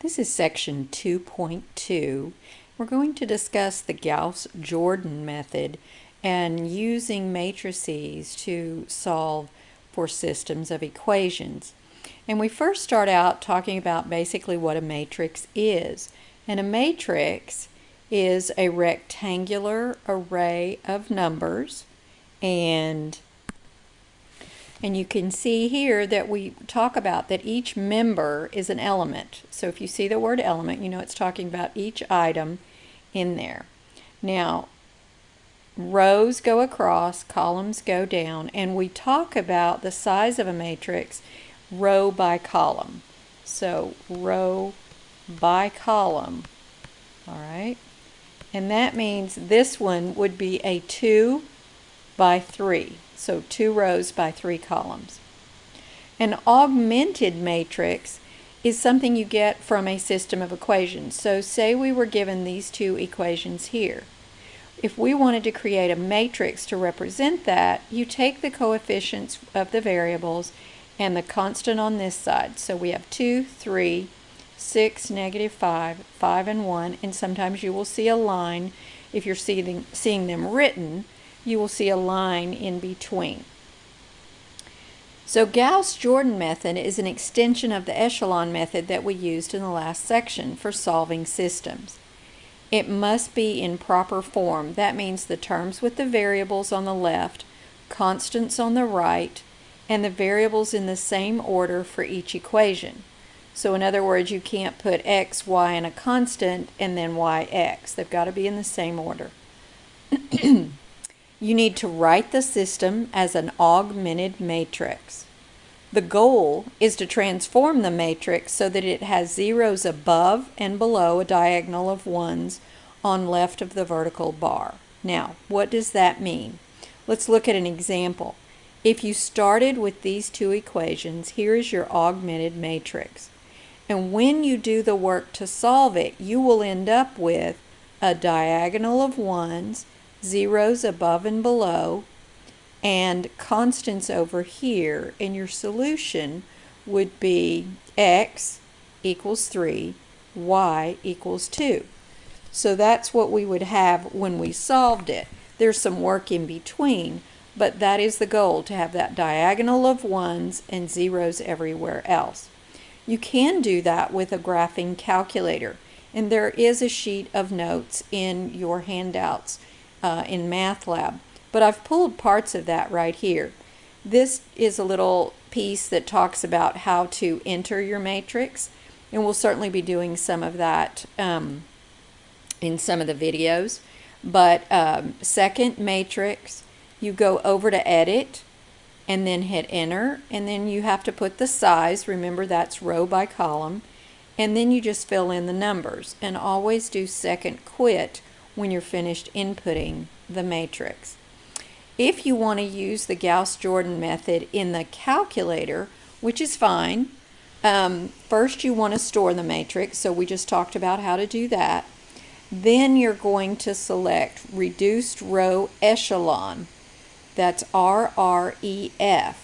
This is section 2.2. We're going to discuss the Gauss-Jordan method and using matrices to solve for systems of equations. And we first start out talking about basically what a matrix is. And a matrix is a rectangular array of numbers, and you can see here that we talk about that each member is an element. So if you see the word element, you know it's talking about each item in there. Now, rows go across, columns go down, and we talk about the size of a matrix row by column. So row by column, all right? And that means this one would be a 2 by 3. So 2 rows by 3 columns. An augmented matrix is something you get from a system of equations. So say we were given these two equations here. If we wanted to create a matrix to represent that, you take the coefficients of the variables and the constant on this side. So we have 2, 3, 6, -5, 5, and 1, and sometimes you will see a line. If you're seeing them written, you will see a line in between. So Gauss-Jordan method is an extension of the echelon method that we used in the last section for solving systems. It must be in proper form. That means the terms with the variables on the left, constants on the right, and the variables in the same order for each equation. So in other words, you can't put x, y, and a constant and then y, x. They've got to be in the same order. You need to write the system as an augmented matrix. The goal is to transform the matrix so that it has zeros above and below a diagonal of ones on left of the vertical bar. Now, what does that mean? Let's look at an example. If you started with these two equations, here is your augmented matrix. And when you do the work to solve it, you will end up with a diagonal of ones, zeros above and below, and constants over here, and your solution would be x equals 3, y equals 2. So that's what we would have when we solved it. There's some work in between, but that is the goal, to have that diagonal of ones and zeros everywhere else. You can do that with a graphing calculator, and there is a sheet of notes in your handouts in Math Lab, but I've pulled parts of that right here. This is a little piece that talks about how to enter your matrix, and we'll certainly be doing some of that in some of the videos. But second matrix, you go over to edit and then hit enter, and then you have to put the size. Remember, that's row by column, and then you just fill in the numbers, and always do second quit when you're finished inputting the matrix. If you want to use the Gauss-Jordan method in the calculator, which is fine, first you want to store the matrix, so we just talked about how to do that. Then you're going to select reduced row echelon. That's RREF,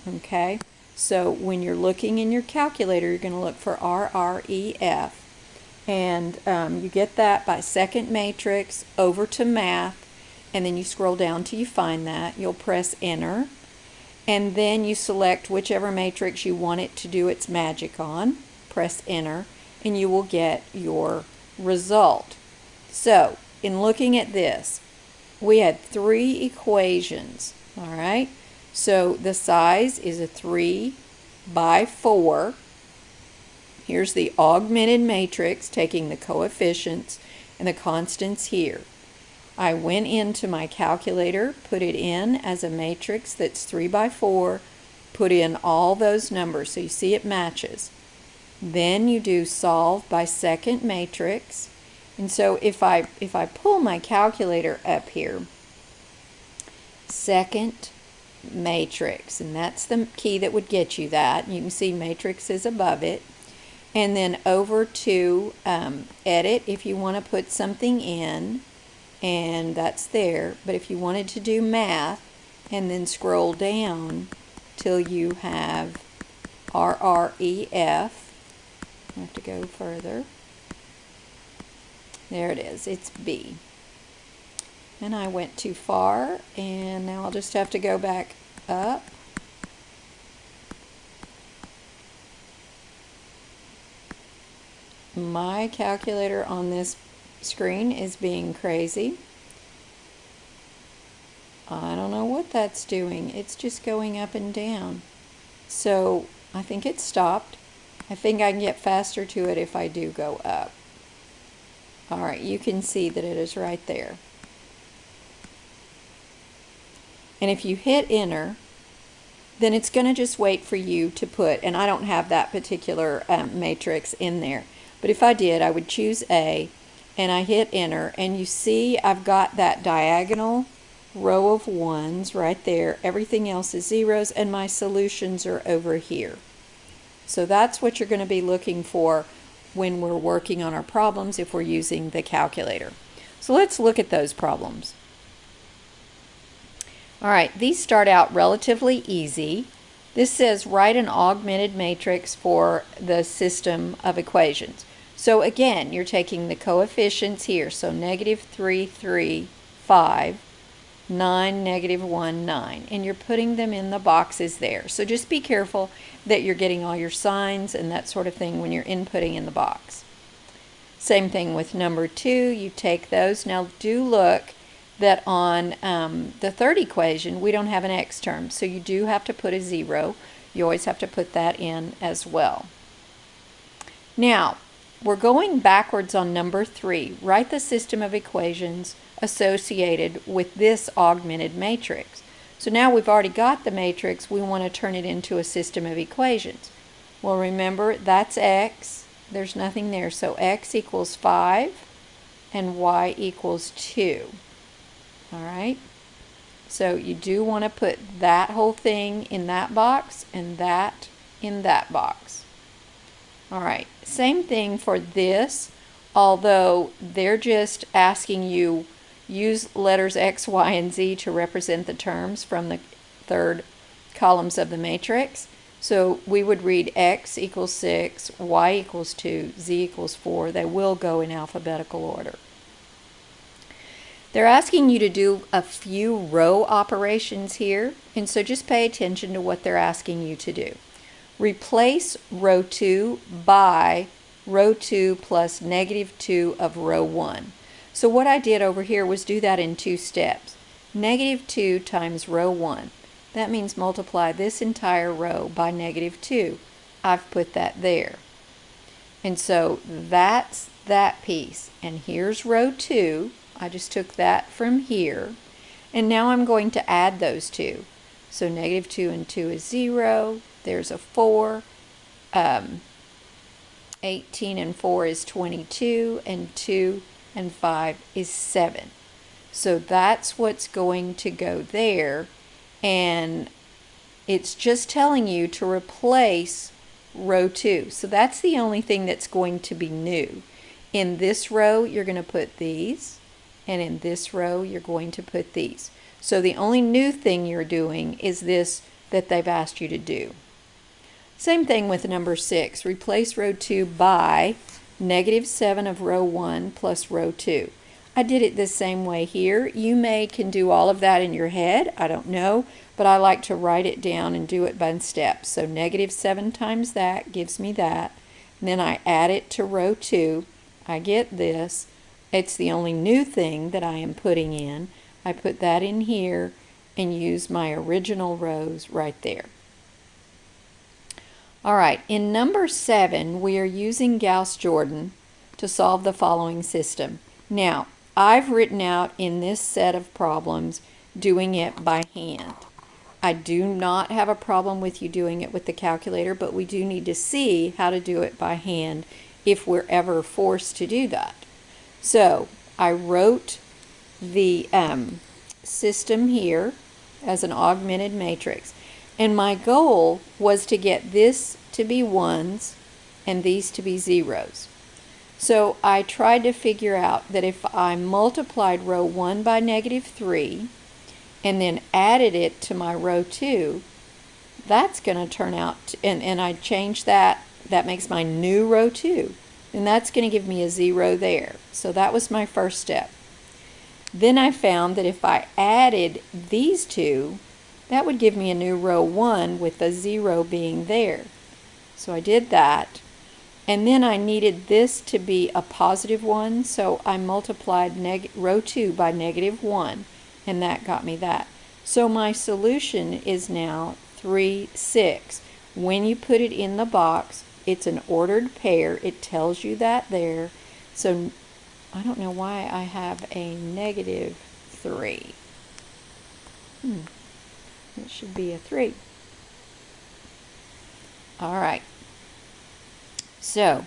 okay? So when you're looking in your calculator, you're going to look for RREF. And you get that by second matrix, over to math, and then you scroll down till you find that. You'll press enter, and then you select whichever matrix you want it to do its magic on. Press enter, and you will get your result. So in looking at this, we had 3 equations, all right? So the size is a 3 by 4. Here's the augmented matrix, taking the coefficients and the constants here. I went into my calculator, put it in as a matrix that's 3 by 4, put in all those numbers so you see it matches. Then you do solve by second matrix. And so if I pull my calculator up here, second matrix, and that's the key that would get you that. You can see matrix is above it. And then over to edit if you want to put something in, and that's there. But if you wanted to do math, and then scroll down till you have RREF, I have to go further. There it is, it's B. And I went too far, and now I'll just have to go back up. My calculator on this screen is being crazy. I don't know what that's doing. It's just going up and down. So I think it stopped. I think I can get faster to it if I do go up. All right, you can see that it is right there. And if you hit enter, then it's going to just wait for you to put, and I don't have that particular matrix in there, but if I did, I would choose A, and I hit enter, and you see I've got that diagonal row of ones right there. Everything else is zeros, and my solutions are over here. So that's what you're going to be looking for when we're working on our problems if we're using the calculator. So let's look at those problems. All right, these start out relatively easy. This says write an augmented matrix for the system of equations. So again, you're taking the coefficients here. So -3, 3, 5, 9, -1, 9. And you're putting them in the boxes there. So just be careful that you're getting all your signs and that sort of thing when you're inputting in the box. Same thing with number 2. You take those. Now do look that on the third equation, we don't have an x term. So you do have to put a 0. You always have to put that in as well. Now, we're going backwards on number 3. Write the system of equations associated with this augmented matrix. So now we've already got the matrix. We want to turn it into a system of equations. Well, remember, that's x. There's nothing there. So x equals 5 and y equals 2. All right? So you do want to put that whole thing in that box and that in that box. All right, same thing for this, although they're just asking you use letters X, Y, and Z to represent the terms from the third columns of the matrix. So we would read X equals 6, Y equals 2, Z equals 4. They will go in alphabetical order. They're asking you to do a few row operations here, and so just pay attention to what they're asking you to do. Replace row 2 by row 2 plus -2 of row 1. So what I did over here was do that in 2 steps. -2 times row 1. That means multiply this entire row by -2. I've put that there. And so that's that piece. And here's row 2. I just took that from here. And now I'm going to add those two. So -2 and 2 is 0. There's a 4. 18 and 4 is 22. And 2 and 5 is 7. So that's what's going to go there. And it's just telling you to replace row 2. So that's the only thing that's going to be new. In this row, you're going to put these. And in this row, you're going to put these. So the only new thing you're doing is this that they've asked you to do. Same thing with number 6. Replace row 2 by -7 of row 1 plus row 2. I did it the same way here. You can do all of that in your head. I don't know, but I like to write it down and do it by steps. So -7 times that gives me that. And then I add it to row 2. I get this. It's the only new thing that I am putting in. I put that in here and use my original rows right there. All right, in number 7, we are using Gauss-Jordan to solve the following system. Now, I've written out in this set of problems doing it by hand. I do not have a problem with you doing it with the calculator, but we do need to see how to do it by hand if we're ever forced to do that. So I wrote the system here as an augmented matrix, and my goal was to get this to be 1s and these to be 0s. So I tried to figure out that if I multiplied row 1 by -3 and then added it to my row 2, that's going to turn out, and I changed that that makes my new row 2. And that's going to give me a 0 there. So that was my first step. Then I found that if I added these two, that would give me a new row 1 with a 0 being there. So I did that. And then I needed this to be a positive 1, so I multiplied row 2 by negative 1, and that got me that. So my solution is now 3, 6. When you put it in the box, it's an ordered pair. It tells you that there. So I don't know why I have a negative 3. It should be a 3. All right. So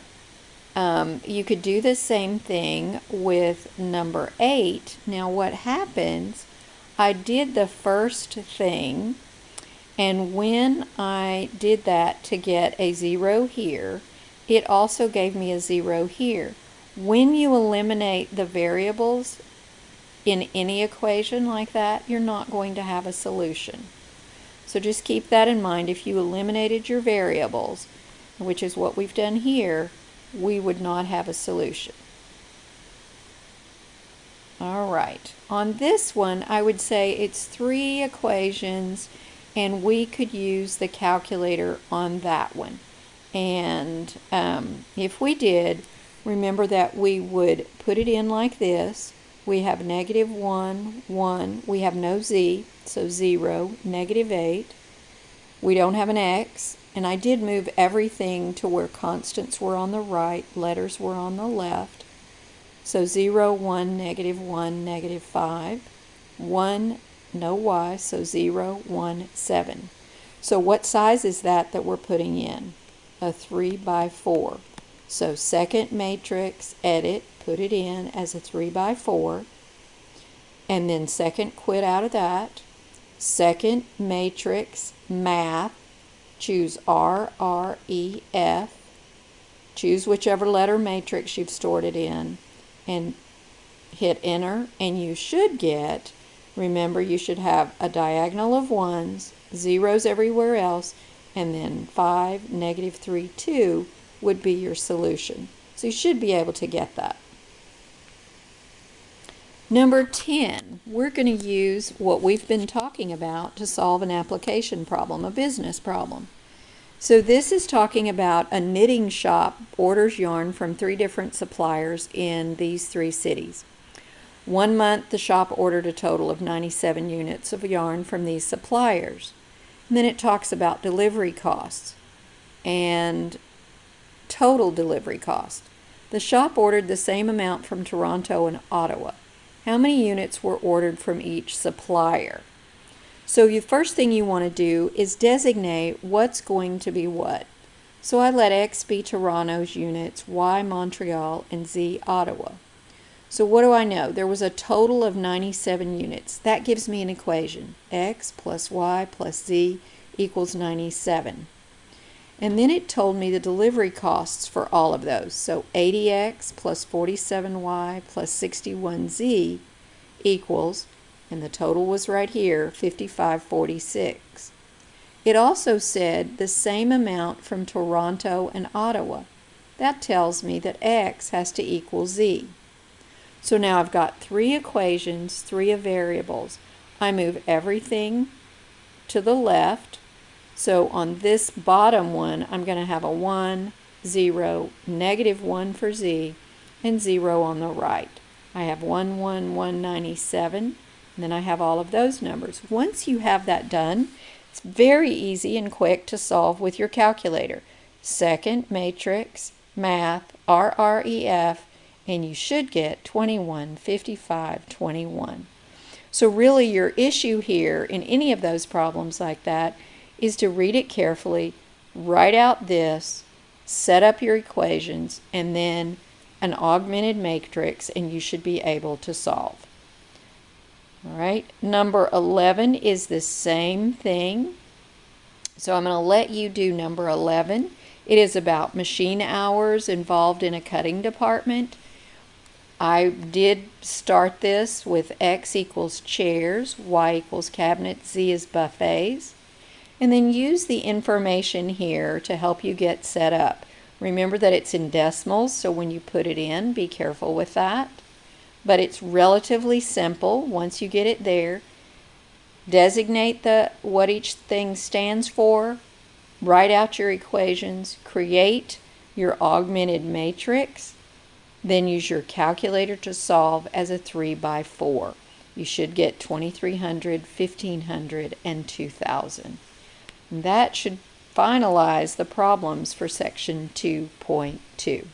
you could do the same thing with number 8. Now what happens, I did the first thing, and when I did that to get a 0 here, it also gave me a 0 here. When you eliminate the variables in any equation like that, you're not going to have a solution. So just keep that in mind. If you eliminated your variables, which is what we've done here, we would not have a solution. All right, on this one I would say it's 3 equations, and we could use the calculator on that one. And if we did, remember that we would put it in like this. We have negative 1, 1, we have no z, so 0, negative 8. We don't have an x, and I did move everything to where constants were on the right, letters were on the left. So 0, 1, negative 5, 1, no y, so 0, 1, 7. So what size is that we're putting in? A 3 by 4. So second matrix, edit, put it in as a 3 by 4. And then second, quit out of that. Second matrix, math, choose R, R, E, F. Choose whichever letter matrix you've stored it in and hit enter, and you should get, remember, you should have a diagonal of 1s, 0s everywhere else, and then 5, negative 3, 2 would be your solution. So you should be able to get that. Number 10, we're going to use what we've been talking about to solve an application problem, a business problem. So this is talking about a knitting shop orders yarn from 3 different suppliers in these 3 cities. 1 month, the shop ordered a total of 97 units of yarn from these suppliers. And then it talks about delivery costs and total delivery cost. The shop ordered the same amount from Toronto and Ottawa. How many units were ordered from each supplier? So the first thing you want to do is designate what's going to be what. So I let X be Toronto's units, Y Montreal, and Z Ottawa. So what do I know? There was a total of 97 units. That gives me an equation. X plus Y plus Z equals 97. And then it told me the delivery costs for all of those. So 80X plus 47Y plus 61Z equals, and the total was right here, 5546. It also said the same amount from Toronto and Ottawa. That tells me that X has to equal Z. So now I've got 3 equations, 3 variables. I move everything to the left. So on this bottom one, I'm going to have a 1, 0, negative 1 for Z, and 0 on the right. I have 1, 1, 197. And then I have all of those numbers. Once you have that done, it's very easy and quick to solve with your calculator. Second matrix, math, RREF, and you should get 21, 55, 21. So really your issue here in any of those problems like that is to read it carefully, write out this, set up your equations, and then an augmented matrix, and you should be able to solve. All right, number 11 is the same thing. So I'm going to let you do number 11. It is about machine hours involved in a cutting department. I did start this with X equals chairs, Y equals cabinets, Z is buffets. And then use the information here to help you get set up. Remember that it's in decimals, so when you put it in, be careful with that. But it's relatively simple once you get it there. Designate what each thing stands for, write out your equations, create your augmented matrix, then use your calculator to solve as a 3 by 4. You should get 2300, 1500, and 2000. And that should finalize the problems for section 2.2.